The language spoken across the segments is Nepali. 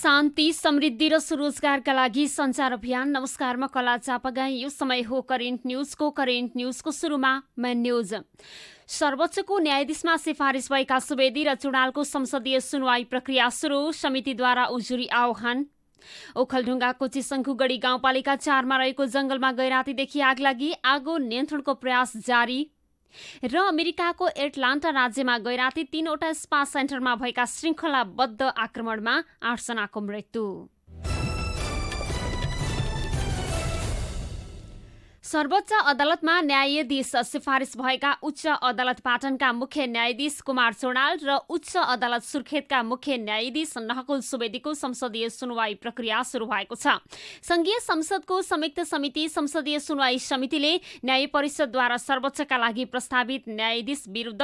शान्ति, समृद्धि र स्वरोजगारका लागि सञ्चार अभियान। नमस्कार, म कला चापागाई। यो समय हो करेन्ट न्युजको सुरुमा मेन न्युज। सर्वोच्चको न्यायाधीशमा सिफारिस भएका सुवेदी र चुडालको संसदीय सुनवाई प्रक्रिया सुरु। समितिद्वारा उजुरी आह्वान। ओखलढुङ्गाको चिसङ्खुगढी गाउँपालिका 4 मा रहेको जंगलमा गैरातीदेखि आग लागि, आगो नियन्त्रणको प्रयास जारी। र अमेरिकाको एटलान्टा राज्यमा गैराती 3वटा स्पा सेन्टरमा भएका श्रृङ्खलाबद्ध आक्रमणमा 8 जनाको मृत्यु। सर्वोच्च अदालतमा न्यायाधीश सिफारिस भएका उच्च अदालत पाटनका मुख्य न्यायाधीश कुमार चुडाल र उच्च अदालत सुर्खेतका मुख्य न्यायाधीश नहकुल सुवेदीको संसदीय सुनवाई प्रक्रिया सुरु भएको छ। संघीय संसदको संयुक्त समिति संसदीय सुनवाई समितिले न्याय परिषदद्वारा सर्वोच्चका लागि प्रस्तावित न्यायाधीश विरुद्ध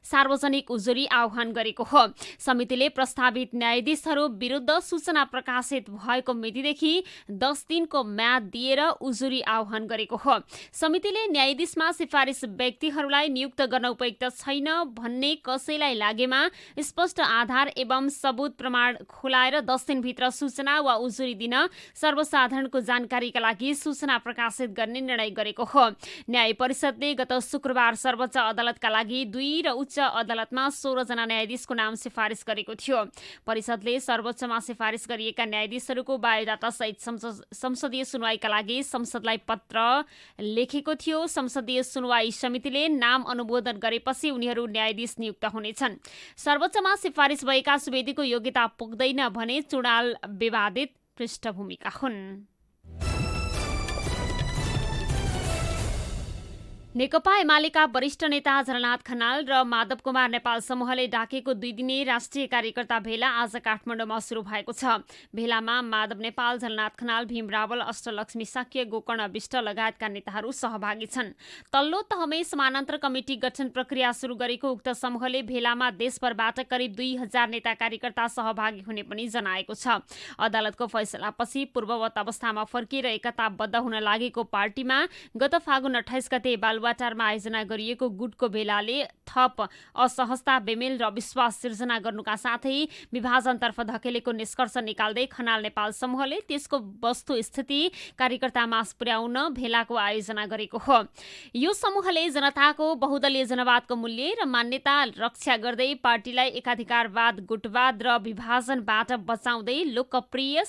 सार्वजनिक उजुरी आह्वान गरेको हो। समितिले प्रस्तावित न्यायाधीशहरू विरुद्ध सूचना प्रकाशित भएको मितिदेखि 10 दिनको म्याद दिएर उजुरी आह्वान गरेको हो। समितिले न्यायाधीशमा सिफारिस व्यक्तिहरूलाई नियुक्त गर्न उपयुक्त छैन भन्ने कसैलाई लागेमा स्पष्ट आधार एवं सबूत प्रमाण खुलाएर 10 दिनभित्र सूचना वा उजुरी दिन सर्वसाधारणको जानकारीका लागि सूचना प्रकाशित गर्ने निर्णय गरेको हो। न्याय परिषदले गत शुक्रबार सर्वोच्च अदालतका लागि 2 र उच्च अदालतमा 16 जना न्यायाधीशको नाम सिफारिस गरेको थियो। परिषदले सर्वोच्चमा सिफारिस गरिएका न्यायाधीशहरूको बायोडाटा सहित संसदीय सुनवाईका लागि संसदलाई पत्र लेखेको थियो। संसदीय सुनवाई समितिले नाम अनुमोदन गरेपछि उनीहरू न्यायाधीश नियुक्त हुनेछन्। सर्वोच्चमा सिफारिस भएका सुवेदीको योग्यता पुग्दैन भने चुडाल विवादित पृष्ठभूमिका हुन्। नेकपा एमालेका वरिष्ठ नेता झलनाथ खनाल र माधव कुमार नेपाल समूहले डाकेको 2 दिने राष्ट्रिय कार्यकर्ता भेला आज काठमाडौँमा सुरु भएको छ। भेलामा माधव नेपाल, झलनाथ खनाल, भीम रावल, अष्टलक्ष्मी साक्य, गोकर्ण विष्ट लगायतका नेताहरू सहभागी छन्। तल्लो तहमै समानान्तर कमिटी गठन प्रक्रिया सुरु गरेको उक्त समूहले भेलामा देशभरबाट करिब 2000 नेता कार्यकर्ता सहभागी हुने पनि जनाएको छ। अदालतको फैसलापछि पूर्ववत अवस्थामा फर्किएर एकताबद्ध हुन लागेको पार्टीमा गत फागुन 28 गते वाटारमा आयोजना गरिएको गुटको भेलाले थप असहजता, बेमेल र विश्वास सिर्जना गर्नुका साथै विभाजनतर्फ धकेलेको निष्कर्ष निकाल्दै खनाल नेपाल समूहले त्यसको वस्तुस्थिति कार्यकर्तामाझ पुर्याउन भेलाको आयोजना गरेको हो। यो समूहले जनताको बहुदलीय जनवादको मूल्य र मान्यता रक्षा गर्दै पार्टीलाई एकाधिकारवाद, गुटवाद र विभाजनबाट बचाउँदै लोकप्रिय,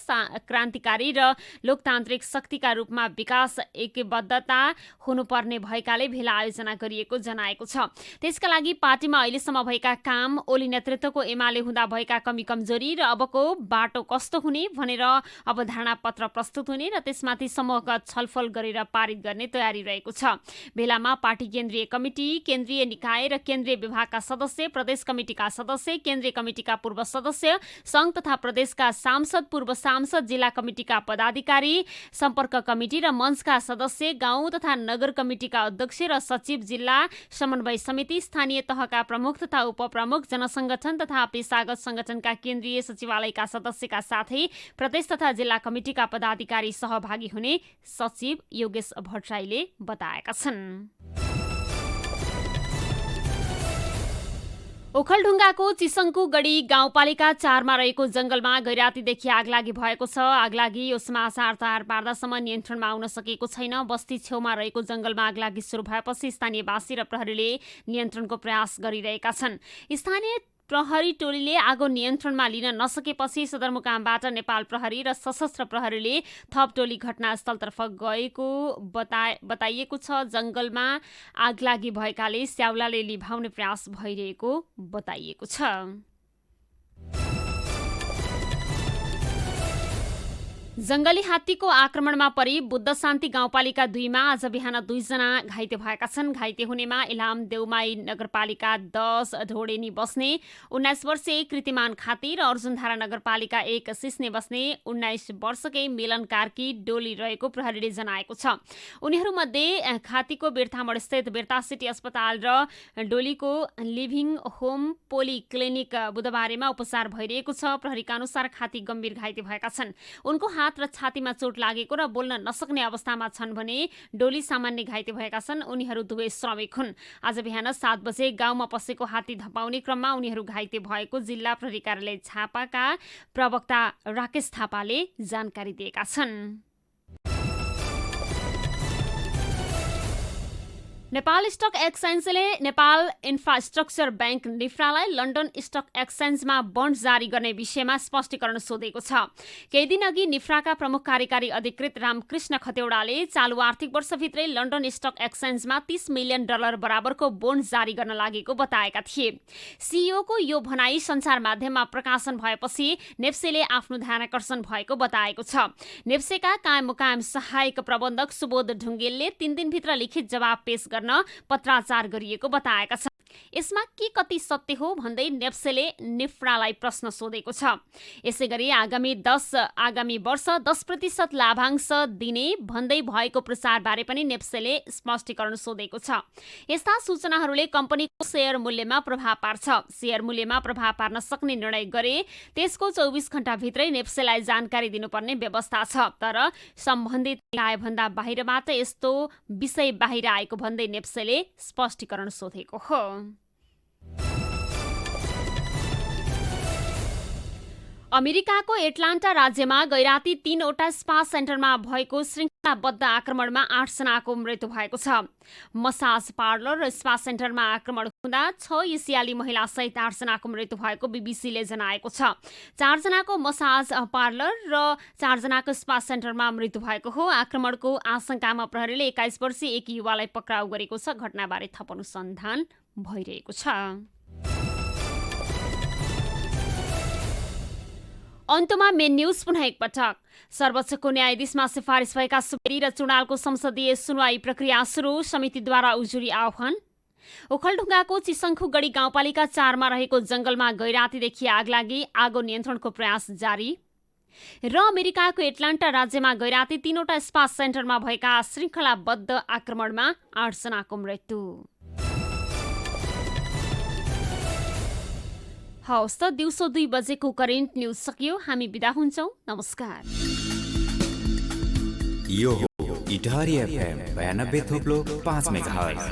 क्रान्तिकारी र लोकतान्त्रिक शक्तिका रूपमा विकास एकबद्धता हुनुपर्ने भएकाले भेला आयोजना गरिएको जनाएको छ। त्यसका लागि पार्टीमा अहिलेसम्म भएका काम, ओली नेतृत्वको एमाले हुँदा भएका कमी कमजोरी र अबको बाटो कस्तो हुने भनेर अवधारणा पत्र प्रस्तुत हुने र त्यसमाथि समूहगत छलफल गरेर पारित गर्ने तयारी रहेको छ। भेलामा पार्टी केन्द्रीय कमिटी, केन्द्रीय निकाय र केन्द्रीय विभागका सदस्य, प्रदेश कमिटिका सदस्य, केन्द्रीय कमिटिका पूर्व सदस्य, संघ तथा प्रदेशका सांसद, पूर्व सांसद, जिल्ला कमिटिका पदाधिकारी, सम्पर्क कमिटी र मञ्चका सदस्य, गाउँ तथा नगर कमिटिका अध्यक्ष र सचिव, जिल्ला समन्वय समिति, स्थानीय तहका प्रमुख तथा उपप्रमुख, जनसंगठन तथा पेशागत संगठनका केन्द्रीय सचिवालयका सदस्यका साथै प्रदेश तथा जिल्ला कमिटिका पदाधिकारी सहभागी हुने सचिव योगेश भट्टराईले बताएका छन्। ओखलढुङ्गाको चिसङ्खुगढी गाउँपालिका 4 मा रहेको जंगलमा गैरातीदेखि आगलागी भएको छ। आगलागी यो समाचार तयार पार्दासम्म नियन्त्रणमा आउन सकेको छैन। बस्ती छेउमा रहेको जंगलमा आगलागी सुरु भएपछि स्थानीयवासी र प्रहरीले नियन्त्रणको प्रयास गरिरहेका छन्। स्थानीय प्रहरी टोलीले आगो नियन्त्रणमा लिन नसकेपछि सदरमुकामबाट नेपाल प्रहरी र सशस्त्र प्रहरीले थप टोली घटनास्थलतर्फ गएको बताइएको छ। जंगलमा आगलागी भएकाले स्याउलाले लिभाउने प्रयास भइरहेको बताइएको छ। जंगली हात्तीको आक्रमणमा परि बुद्ध शान्ति गाउँपालिका 2 मा आज बिहान 2 जना घाइते भएका छन्। घाइते हुनेमा इलाम देउमाई नगरपालिका 10 ढोडेनी बस्ने 19 वर्षीय कृतिमान खाती र अर्जुनधारा नगरपालिका 1 सिस्ने बस्ने 19 वर्षकै मिलन कार्की डोली रहेको प्रहरीले जनाएको छ। उनीहरूमध्ये खातीको बिरथामोड स्थित बिरता सिटी अस्पताल र डोलीको लिभिङ होम पोलिक्लिनिक बुधबारेमा उपचार भइरहेको छ। प्रहरीका अनुसार खाती गम्भीर घाइते भएका छन्। उनको हात र छातीमा चोट लागेको र बोल्न नसक्ने अवस्थामा छन् भने डोली सामान्य घाइते भएका छन्। उनीहरू दुवै श्रमिक हुन्। आज बिहान 7 बजे गाउँमा पसेको हात्ती धपाउने क्रममा उनीहरू घाइते भएको जिल्ला प्रहरी कार्यालय झापाका प्रवक्ता राकेश थापाले जानकारी दिएका छन्। नेपाल स्टक एक्सचेन्जले नेपाल इन्फ्रास्ट्रक्चर बैंक निफ्रालाई लन्डन स्टक एक्सचेन्जमा बन्ड जारी गर्ने विषयमा स्पष्टीकरण सोधेको छ। केही दिन अघि निफ्राका प्रमुख कार्यकारी अधिकृत रामकृष्ण खतेवडाले चालु आर्थिक वर्षभित्रै लन्डन स्टक एक्सचेन्जमा $30 मिलियन बराबरको बोन्ड जारी गर्न लागेको बताएका थिए। सीईओको यो भनाई सञ्चार माध्यममा प्रकाशन भएपछि नेप्सेले आफ्नो ध्यानाकर्षण भएको बताएको छ। नेप्सेका कायम मुकायम सहायक प्रबन्धक सुबोध ढुङ्गेलले 3 दिनभित्र लिखित जवाब पेश गर्न पत्राचार गरिएको बताएका छन्। यसमा के कति सत्य हो भन्दै नेप्सेले निफ्रालाई प्रश्न सोधेको छ। यसैगरी आगामी वर्ष 10% लाभांश दिने भन्दै भएको प्रचारबारे पनि नेप्सेले स्पष्टीकरण सोधेको छ। यस्ता सूचनाहरूले कम्पनीको शेयर मूल्यमा प्रभाव पार्छ। शेयर मूल्यमा प्रभाव पार्न सक्ने निर्णय गरे त्यसको 24 घण्टाभित्रै नेप्सेलाई जानकारी दिनुपर्ने व्यवस्था छ। तर सम्बन्धित निकायभन्दा बाहिरबाट यस्तो विषय बाहिर आएको भन्दै नेप्सेले स्पष्टीकरण सोधेको हो। अमेरिकाको एटलान्टा राज्यमा गैराती 3वटा स्पा सेन्टरमा भएको श्रृङ्खलाबद्ध आक्रमणमा 8 जनाको मृत्यु भएको छ। मसाज पार्लर र स्पा सेन्टरमा आक्रमण हुँदा 6 एसियाली महिला सहित 8 जनाको मृत्यु भएको बीबीसीले जनाएको छ। 4 जनाको मसाज पार्लर र 4 जनाको स्पा सेन्टरमा मृत्यु भएको हो। आक्रमणको आशंकामा प्रहरीले 21 वर्षीय एक युवालाई पक्राउ गरेको छ। घटनाबारे थप अनुसन्धान भइरहेको छ। अन्तमा मेन न्यूज पुनः एकपटक। सर्वोच्चको न्यायाधीशमा सिफारिस भएका सुवेदी र चुडालको संसदीय सुनवाई प्रक्रिया सुरु, समितिद्वारा उजुरी आह्वान। ओखलढुङ्गाको चिसङ्खुगढी गाउँपालिका 4 मा रहेको जंगलमा गैरातीदेखि आग लागि, आगो नियन्त्रणको प्रयास जारी। र अमेरिकाको एटलान्टा राज्यमा गैराती 3वटा स्पा सेन्टरमा भएका श्रृङ्खलाबद्ध आक्रमणमा 8 जनाको मृत्यु। हवस् त दिउँसो 2 बजेको करेन्ट न्युज सकियो। हामी बिदा हुन्छौँ। नमस्कार। यो इटारी FM 92.5 मेगाहर्ज।